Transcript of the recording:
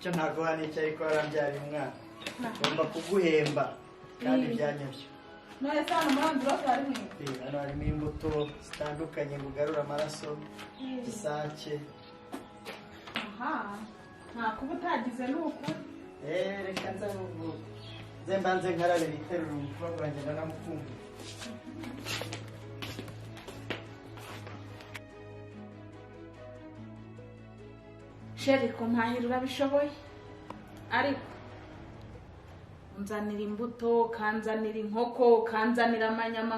cyo ntago hanicaye ko warambyariye umwana ngomba kuguhemba kandi byanyabyo none sana murambi rose ari mwe hano harimo imbuto zitandukanye bugarura amaraso isake aha nta kuba utagize nuko reka nzavuga zembanze nkarabe biterura umukobwa wanjye ndanamukumbuye sheri ko mpahira urabishoboye ariko unzanira imbuto kanzanira inkoko kanzanira amanyama